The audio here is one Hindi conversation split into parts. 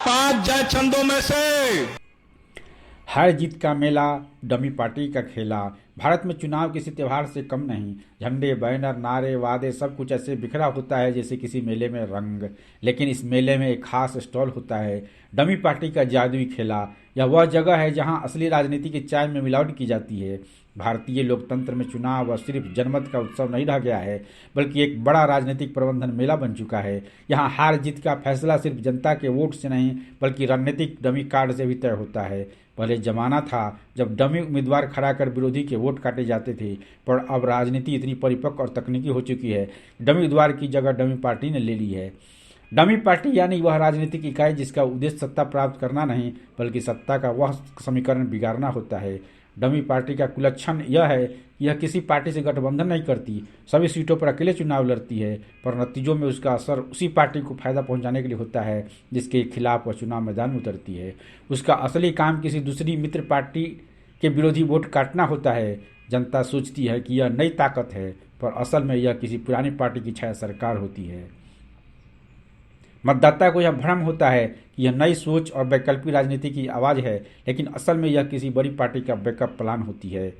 5 जय छंदों में से हार जीत का मेला, डमी पार्टी का खेला। भारत में चुनाव किसी त्योहार से कम नहीं। झंडे, बैनर, नारे, वादे सब कुछ ऐसे बिखरा होता है जैसे किसी मेले में रंग। लेकिन इस मेले में एक खास स्टॉल होता है, डमी पार्टी का जादुई खेला। यह वह जगह है जहां असली राजनीति की चाय में मिलावट की जाती है। भारतीय लोकतंत्र में चुनाव अब सिर्फ जनमत का उत्सव नहीं रह गया है, बल्कि एक बड़ा राजनीतिक प्रबंधन मेला बन चुका है। यहाँ हार जीत का फैसला सिर्फ जनता के वोट से नहीं, बल्कि रणनीतिक डमी कार्ड से भी तय होता है। पहले जमाना था जब डमी उम्मीदवार खड़ा कर विरोधी के वोट काटे जाते थे, पर अब राजनीति इतनी परिपक्व और तकनीकी हो चुकी है, डमी उम्मीदवार की जगह डमी पार्टी ने ले ली है। डमी पार्टी यानी वह राजनीतिक इकाई जिसका उद्देश्य सत्ता प्राप्त करना नहीं, बल्कि सत्ता का वह समीकरण बिगाड़ना होता है। डमी पार्टी का कुलक्षण यह है कि यह किसी पार्टी से गठबंधन नहीं करती, सभी सीटों पर अकेले चुनाव लड़ती है, पर नतीजों में उसका असर उसी पार्टी को फायदा पहुंचाने के लिए होता है जिसके खिलाफ वह चुनाव मैदान में उतरती है। उसका असली काम किसी दूसरी मित्र पार्टी के विरोधी वोट काटना होता है। जनता सोचती है कि यह नई ताकत है, पर असल में यह किसी पुरानी पार्टी की छाया सरकार होती है। मतदाता को यह भ्रम होता है कि यह नई सोच और वैकल्पिक राजनीति की आवाज़ है, लेकिन असल में यह किसी बड़ी पार्टी का बैकअप प्लान होती है।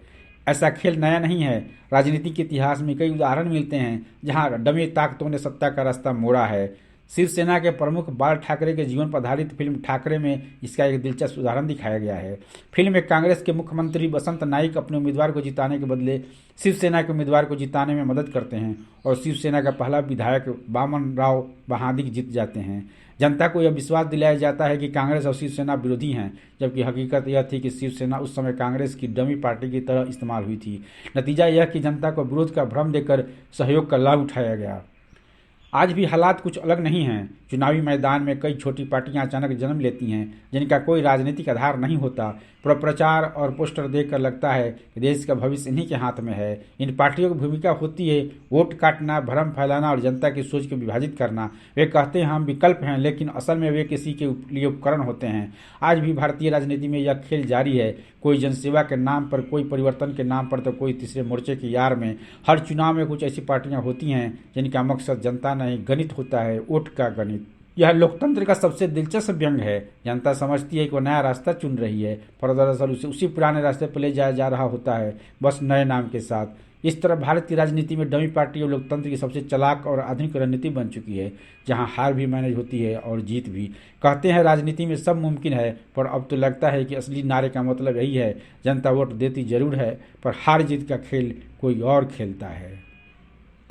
ऐसा खेल नया नहीं है। राजनीति के इतिहास में कई उदाहरण मिलते हैं जहां डमी ताकतों ने सत्ता का रास्ता मोड़ा है। शिवसेना के प्रमुख बाल ठाकरे के जीवन पर आधारित फिल्म ठाकरे में इसका एक दिलचस्प उदाहरण दिखाया गया है। फिल्म में कांग्रेस के मुख्यमंत्री बसंत नाइक अपने उम्मीदवार को जिताने के बदले शिवसेना के उम्मीदवार को जिताने में मदद करते हैं और शिवसेना का पहला विधायक वामन राव बहादिक जीत जाते हैं। जनता को यह विश्वास दिलाया जाता है कि कांग्रेस और शिवसेना विरोधी हैं, जबकि हकीकत यह थी कि शिवसेना उस समय कांग्रेस की डमी पार्टी की तरह इस्तेमाल हुई थी। नतीजा यह कि जनता को विरोध का भ्रम देकर सहयोग का लाभ उठाया गया। आज भी हालात कुछ अलग नहीं हैं। चुनावी मैदान में कई छोटी पार्टियां अचानक जन्म लेती हैं जिनका कोई राजनीतिक आधार नहीं होता, पर प्रचार और पोस्टर देखकर लगता है कि देश का भविष्य इन्हीं के हाथ में है। इन पार्टियों की भूमिका होती है वोट काटना, भ्रम फैलाना और जनता की सोच को विभाजित करना। वे कहते हैं हम विकल्प हैं, लेकिन असल में वे किसी के लिए उपकरण होते हैं। आज भी भारतीय राजनीति में यह खेल जारी है, कोई जनसेवा के नाम पर, कोई परिवर्तन के नाम पर, तो कोई तीसरे मोर्चे की यार में। हर चुनाव में कुछ ऐसी पार्टियां होती हैं जिनका मकसद जनता नहीं, गणित होता है, वोट का गणित। यह लोकतंत्र का सबसे दिलचस्प व्यंग है। जनता समझती है कि वो नया रास्ता चुन रही है, पर दरअसल उसे उसी पुराने रास्ते पर ले जाया जा रहा होता है, बस नए नाम के साथ। इस तरह भारत की राजनीति में डमी पार्टी और लोकतंत्र की सबसे चालाक और आधुनिक रणनीति बन चुकी है, जहां हार भी मैनेज होती है और जीत भी। कहते हैं राजनीति में सब मुमकिन है, पर अब तो लगता है कि असली नारे का मतलब यही है, जनता वोट देती जरूर है, पर हार जीत का खेल कोई और खेलता है।